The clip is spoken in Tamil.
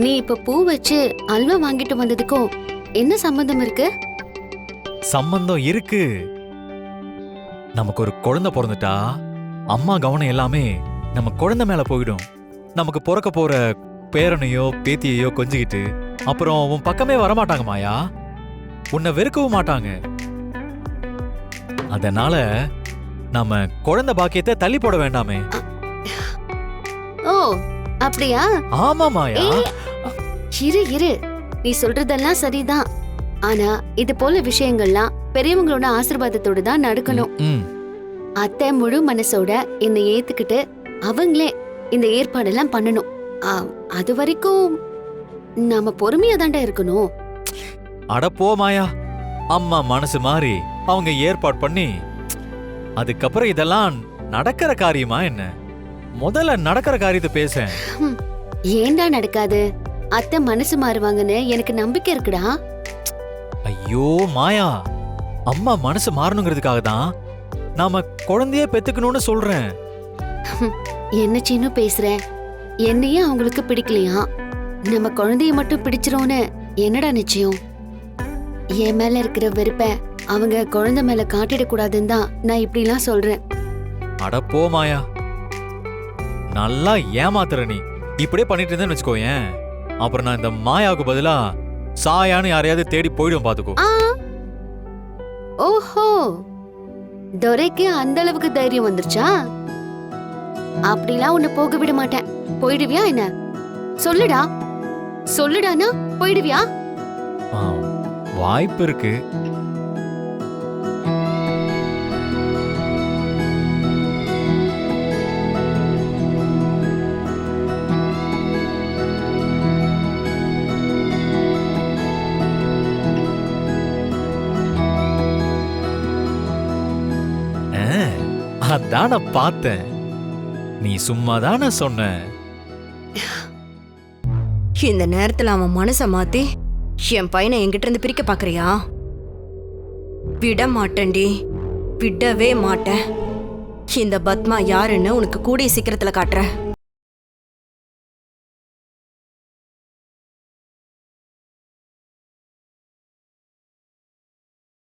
நீ இப்ப பூ வச்சு அல்வா வாங்கிட்டு வந்ததுக்கும் என்ன சம்பந்தம் இருக்கு? சம்பந்தம் இருக்கு. நமக்கு ஒரு குழந்தை பிறந்துட்டா அம்மா கவனம் எல்லாமே நம்ம குழந்தை மேல போயிடும். நமக்கு பிறக்க போற பேரனையோ பேத்தியையோ கொஞ்சிக்கிட்டு அப்புறம் உன் பக்கமே வரமாட்டாங்க மாயா. உன்னை வெறுக்கவும் மாட்டாங்க. அதனால நம்ம குழந்தை பாக்கியத்தை தள்ளி போட வேண்டாமே. ஓ அப்படியா? ஆமா மாயா. இரு நீ சொல்றதெல்லாம் சரிதான். ஆனா இது போல விஷயங்கள்லாம் பெரியவங்களோட ஆசீர்வாதத்தோட தான் நடக்கணும். அத்தை முழு மனசோட என்னை ஏத்துக்கிட்டு அவங்களே இந்த ஏற்பாடெல்லாம் பண்ணணும். அது வரைக்கும் நாம பொறுமையா தாண்டா இருக்கணும். அட போ மாயா. அம்மா மனசு மாறி அவங்க ஏற்பாடு பண்ணி அதுக்கப்புறம் இதெல்லாம் நடக்கிற காரியமா என்ன? முதல்ல நடக்கிற காரியத்தை பேச. ஏண்டா நடக்காது? அத்தை மனசு மாறுவாங்கன்னு எனக்கு நம்பிக்கை இருக்குடா. ஐயோ மாயா, அம்மா மனசு மாறணுங்கிறதுக்காக தான் நாம குழந்தைய பெத்துக்கணும்னு சொல்றேன். என்ன சின்ன பேசுற? என்னையே அவங்களுக்கு பிடிக்கலையா? நம்ம குழந்தைய மட்டும் பிடிச்சிரோன்னு என்னடா நிச்சயம்? என் மேல இருக்கிற வெறுப்ப அவங்க குழந்தை மேல காட்டிடக்கூடாதுன்னு தான் நான் இப்படிலாம் சொல்றேன். அட போ மாயா, நல்லா ஏமாத்துற நீ. இப்படியே பண்ணிட்டு இருந்தேன்னு வச்சுக்கோயேன், அப்புறம் நான் இந்த மாயாவுக்கு பதிலா சாயான்னு யாரையாவது தேடி போயிடும் பாத்துக்கோ. ஓஹோ, துரைக்கு அந்த அளவுக்கு தைரியம் வந்துருச்சா? அப்படிலாம் உன்னை போக விட மாட்டேன். போயிடுவியா என்ன? சொல்லுடானா போயிடுவியா? வாய்ப்பு இருக்கு. அதான பார்த்தேன். நீ சும்மாதான சொன்ன. இந்த நேரத்துல அவன் மனச மாத்தி என் பையனை என்கிட்ட இருந்து பிரிக்க பாக்குறியா? விட மாட்டேன்டி, விடவே மாட்டேன். இந்த பத்மா யாருன்னு உனக்கு கூடிய சீக்கிரத்துல காட்டுறேன்.